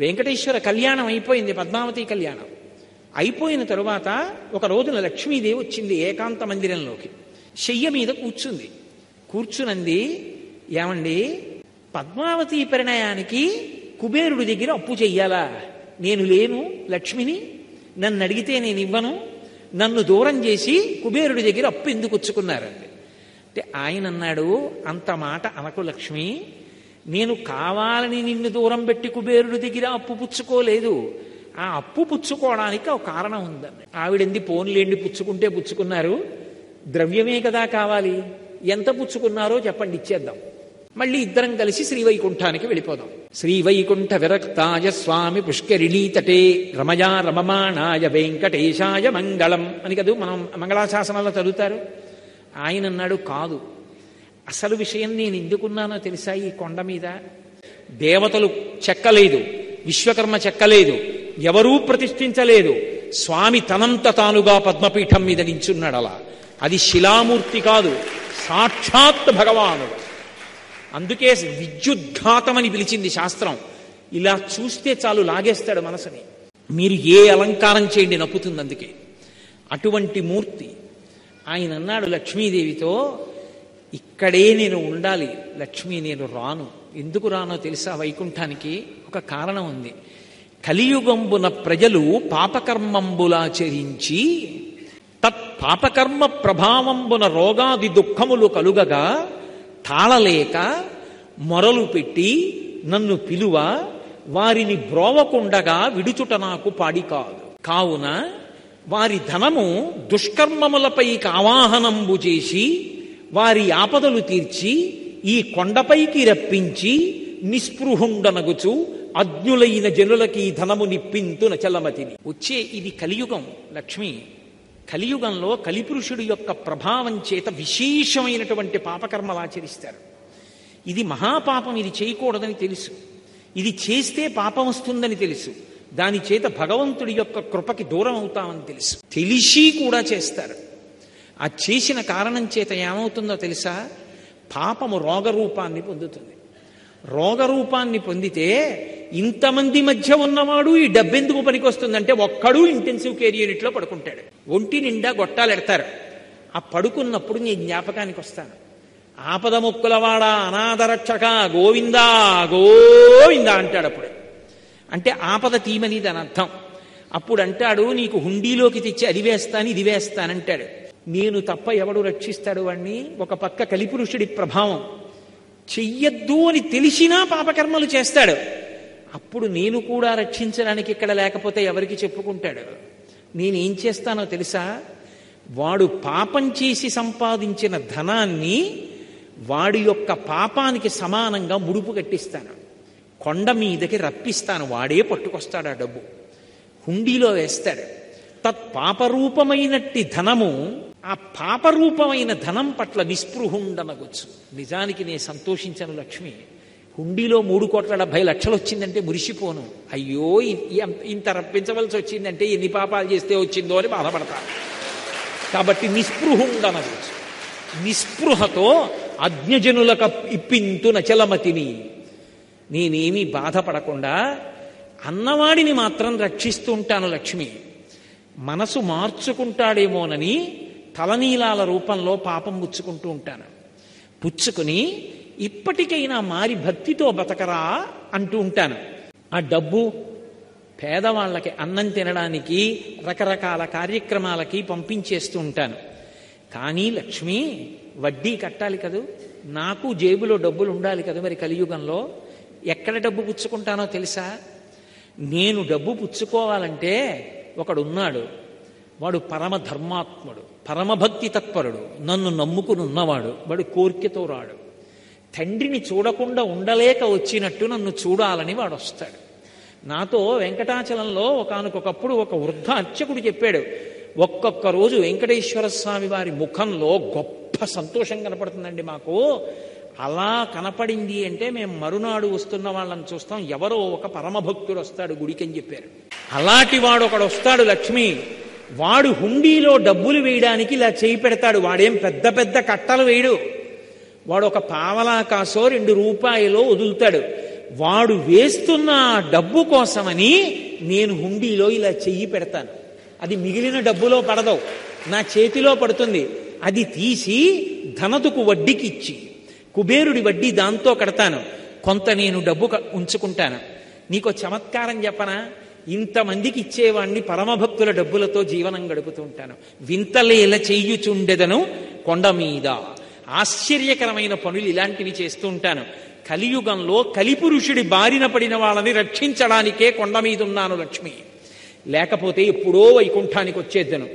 వెంకటేశ్వర కళ్యాణం అయిపోయింది, పద్మావతి కళ్యాణం అయిపోయిన తరువాత ఒక రోజున లక్ష్మీదేవి వచ్చింది ఏకాంత మందిరంలోకి. శయ్య మీద కూర్చుంది. కూర్చునంది, ఏమండి పద్మావతి పరిణయానికి కుబేరుడి దగ్గర అప్పు చెయ్యాలా? నేను లేను లక్ష్మిని, నన్ను అడిగితే నేను ఇవ్వను, నన్ను దూరం చేసి కుబేరుడి దగ్గర అప్పు ఎందుకు వచ్చుకున్నారండి అంటే ఆయన అన్నాడు, అంత మాట అనకు లక్ష్మి, నేను కావాలని నిన్ను దూరం పెట్టి కుబేరుడి దగ్గర అప్పు పుచ్చుకోలేదు. ఆ అప్పు పుచ్చుకోవడానికి ఒక కారణం ఉందండి. ఆవిడంది పోన్లేండి, పుచ్చుకుంటే పుచ్చుకున్నారు, ద్రవ్యమే కదా కావాలి, ఎంత పుచ్చుకున్నారో చెప్పండి ఇచ్చేద్దాం, మళ్ళీ ఇద్దరం కలిసి శ్రీవైకుంఠానికి వెళ్ళిపోదాం. శ్రీవైకుంఠ విరక్తాయ స్వామి పుష్కరిణీ తటే రమయా రమమాణాయ వెంకటేశాయ మంగళం అని కదా మనం మంగళాశాసనాల్లో చదువుతారు. ఆయన అన్నాడు, కాదు, అసలు విషయం నేను ఎందుకున్నానో తెలుసా? ఈ కొండ మీద దేవతలు చెక్కలేదు, విశ్వకర్మ చెక్కలేదు, ఎవరూ ప్రతిష్ఠించలేదు, స్వామి తనంత తానుగా పద్మపీఠం మీద నించున్నాడు. అలా అది శిలామూర్తి కాదు, సాక్షాత్ భగవానుడు. అందుకే విద్యుద్ఘాతమని పిలిచింది శాస్త్రం. ఇలా చూస్తే చాలు లాగేస్తాడు మనసుని. మీరు ఏ అలంకారం చేయండి నప్పుతుంది. అందుకే అటువంటి మూర్తి. ఆయన అన్నాడు లక్ష్మీదేవితో, ఇక్కడే నేను ఉండాలి లక్ష్మి, నేను రాను. ఎందుకు రానో తెలుసా? వైకుంఠానికి ఒక కారణం ఉంది. కలియుగంబున ప్రజలు పాపకర్మంబులాచరించి తత్పాపకర్మ ప్రభావంబున రోగాది దుఃఖములు కలుగగా తాళలేక మొరలు పెట్టి నన్ను పిలువ వారిని బ్రోవకుండగా విడుచుట నాకు పాడి కాదు. కావున వారి ధనము దుష్కర్మములపైకి ఆవాహనంబు చేసి వారి ఆపదలు తీర్చి ఈ కొండపైకి రప్పించి నిస్పృహుండనగుచు అజ్ఞులైన జనులకి ఈ ధనము నిప్పింతు నచలమతిని. వచ్చే ఇది కలియుగం లక్ష్మి. కలియుగంలో కలిపురుషుడి యొక్క ప్రభావం చేత విశేషమైనటువంటి పాపకర్మలు ఆచరిస్తారు. ఇది మహాపాపం, ఇది చేయకూడదని తెలుసు, ఇది చేస్తే పాపం వస్తుందని తెలుసు, దాని చేత భగవంతుడి యొక్క కృపకి దూరం అవుతామని తెలుసు, తెలిసి కూడా చేస్తారు. ఆ చేసిన కారణం చేత ఏమవుతుందో తెలుసా? పాపము రోగరూపాన్ని పొందుతుంది. రోగరూపాన్ని పొందితే ఇంతమంది మధ్య ఉన్నవాడు ఈ డబ్బెందుకు పనికొస్తుందంటే ఒక్కడు ఇంటెన్సివ్ కేర్ యూనిట్లో పడుకుంటాడు, ఒంటి నిండా గొట్టాలు ఎడతారు. ఆ పడుకున్నప్పుడు నీ జ్ఞాపకానికి వస్తాను, ఆపద ముక్కులవాడ అనాథరక్షక గోవిందా గోవిందా అంటాడు. అప్పుడు అంటే ఆపద తీమని దాని అర్థం. అప్పుడు అంటాడు, నీకు హుండీలోకి తెచ్చి అది వేస్తాను ఇది వేస్తానంటాడు. నేను తప్ప ఎవడు రక్షిస్తాడు వాణ్ణి? ఒక పక్క కలిపురుషుడి ప్రభావం, చెయ్యొద్దు అని తెలిసినా పాపకర్మలు చేస్తాడు. అప్పుడు నేను కూడా రక్షించడానికి ఇక్కడ లేకపోతే ఎవరికి చెప్పుకుంటాడు? నేనేం చేస్తానో తెలుసా? వాడు పాపం చేసి సంపాదించిన ధనాన్ని వాడి యొక్క పాపానికి సమానంగా ముడుపు కట్టిస్తాను, కొండ మీదకి రప్పిస్తాను, వాడే పట్టుకొస్తాడు. ఆ డబ్బు హుండీలో వేస్తాడు. తత్పాపరూపమైనట్టి ధనము ఆ పాపరూపమైన ధనం పట్ల నిస్పృహుండనగొచ్చు. నిజానికి నేను సంతోషించను లక్ష్మి. హుండీలో 3,70,00,000 వచ్చిందంటే మురిసిపోను. అయ్యో ఇంత రప్పించవలసి వచ్చిందంటే ఎన్ని పాపాలు చేస్తే వచ్చిందో అని బాధపడతాను. కాబట్టి నిస్పృహుండనగొచ్చు. నిస్పృహతో అజ్ఞజనులకు ఇప్పింతు నచలమతిని. నేనేమీ బాధపడకుండా అన్నవాడిని మాత్రం రక్షిస్తూ ఉంటాను లక్ష్మి. మనసు మార్చుకుంటాడేమోనని తలనీలాల రూపంలో పాపం పుచ్చుకుంటూ ఉంటాను. పుచ్చుకుని ఇప్పటికైనా మారి భక్తితో బతకరా అంటూ ఉంటాను. ఆ డబ్బు పేదవాళ్ళకి అన్నం తినడానికి రకరకాల కార్యక్రమాలకి పంపించేస్తూ ఉంటాను. కానీ లక్ష్మి, వడ్డీ కట్టాలి కదూ, నాకు జేబులో డబ్బులు ఉండాలి కదా. మరి కలియుగంలో ఎక్కడ డబ్బు పుచ్చుకుంటానో తెలుసా? నేను డబ్బు పుచ్చుకోవాలంటే ఒకడున్నాడు, వాడు పరమ ధర్మాత్ముడు, పరమభక్తి తత్పరుడు, నన్ను నమ్ముకుని ఉన్నవాడు. వాడు కోరికతో రాడు, తండ్రిని చూడకుండా ఉండలేక వచ్చినట్టు నన్ను చూడాలని వాడు వస్తాడు. నాతో వెంకటాచలంలో ఒకానొకప్పుడు ఒక వృద్ధ అర్చకుడు చెప్పాడు, ఒక్కొక్క రోజు వెంకటేశ్వర స్వామి వారి ముఖంలో గొప్ప సంతోషం కనపడుతుందండి మాకు. అలా కనపడింది అంటే మేము మరునాడు వస్తున్న వాళ్ళని చూస్తాం, ఎవరో ఒక పరమభక్తుడు వస్తాడు గుడికి అని చెప్పారు. అలాంటి వాడు ఒకడు వస్తాడు లక్ష్మి. వాడు హుండీలో డబ్బులు వేయడానికి ఇలా చేయి పెడతాడు. వాడేం పెద్ద పెద్ద కట్టలు వేయడు, వాడు ఒక పావలా కాసో 2 రూపాయలో వదులుతాడు. వాడు వేస్తున్న డబ్బు కోసమని నేను హుండీలో ఇలా చెయ్యి పెడతాను. అది మిగిలిన డబ్బులో పడదు, నా చేతిలో పడుతుంది. అది తీసి ధనదుకు వడ్డీకి ఇచ్చి కుబేరుడి వడ్డీ దాంతో కడతాను. కొంత నేను డబ్బు ఉంచుకుంటాను. నీకో చమత్కారం చెప్పనా? ఇంతమందికి ఇచ్చేవాణ్ణి పరమభక్తుల డబ్బులతో జీవనం గడుపుతూ ఉంటాను. వింతలేల చెయ్యుచుండెదను కొండ మీద. ఆశ్చర్యకరమైన పనులు ఇలాంటివి చేస్తూ ఉంటాను. కలియుగంలో కలిపురుషుడి బారిన పడిన వాళ్ళని రక్షించడానికే కొండ మీద ఉన్నాను లక్ష్మి. లేకపోతే ఎప్పుడో వైకుంఠానికి వచ్చేద్దను.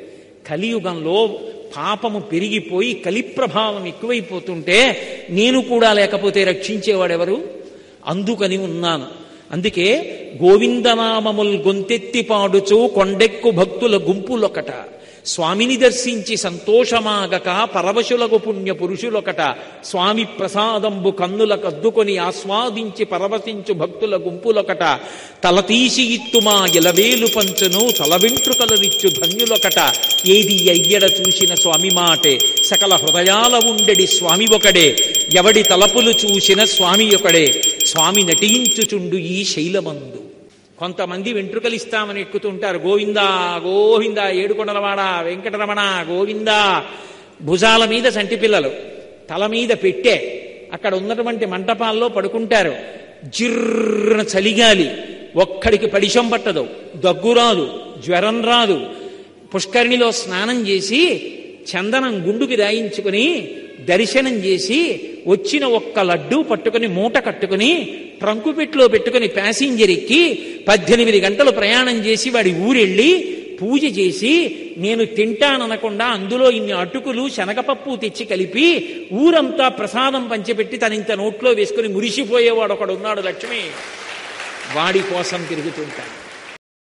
కలియుగంలో పాపము పెరిగిపోయి కలిప్రభావం ఎక్కువైపోతుంటే నేను కూడా లేకపోతే రక్షించేవాడెవరు? అందుకని ఉన్నాను. అందుకే గోవిందనామముల్ గొంతెత్తి పాడుచు కొండెక్కు భక్తుల గుంపులొకట, స్వామిని దర్శించి సంతోషమాగక పరవశులకు పుణ్య పురుషులొకట, స్వామి ప్రసాదంబు కన్నుల కద్దుకొని ఆస్వాదించి పరవశించు భక్తుల గుంపులొకట, తలతీసి ఇత్తుమా ఎలవేలు పంచును తల వెంట్రుకలరిచ్చు ధన్యులొకట, ఏది అయ్యడ చూసిన స్వామి మాటే సకల హృదయాల ఉండెడి స్వామి ఒకడే, ఎవడి తలపులు చూసిన స్వామి ఒకడే, స్వామి నటించుచుండు ఈ శైలమందు. కొంతమంది వెంట్రుకలిస్తామని ఎక్కుతుంటారు. గోవిందా గోవిందా, ఏడుకొండలవాడ వెంకటరమణ గోవిందా. భుజాల మీద సంటి పిల్లలు, తల మీద పెట్టే అక్కడ ఉన్నటువంటి మంటపాల్లో పడుకుంటారు. జిర్రన చలిగాలి, ఒక్కడికి పడిశం పట్టదు, దగ్గు రాదు, జ్వరం రాదు. పుష్కరిణిలో స్నానం చేసి చందనం గుండుకి రాయించుకుని దర్శనం చేసి వచ్చిన ఒక్క లడ్డూ పట్టుకుని మూట కట్టుకుని ట్రంకుపెట్లో పెట్టుకుని ప్యాసింజర్ ఎక్కి 18 గంటలు ప్రయాణం చేసి వాడి ఊరెళ్ళి పూజ చేసి నేను తింటాననకుండా అందులో ఇన్ని అటుకులు శనగపప్పు తెచ్చి కలిపి ఊరంతా ప్రసాదం పంచిపెట్టి తనింత నోట్లో వేసుకుని మురిసిపోయేవాడు ఒకడు ఉన్నాడు లక్ష్మి. వాడి కోసం తిరుగుతుంటాను.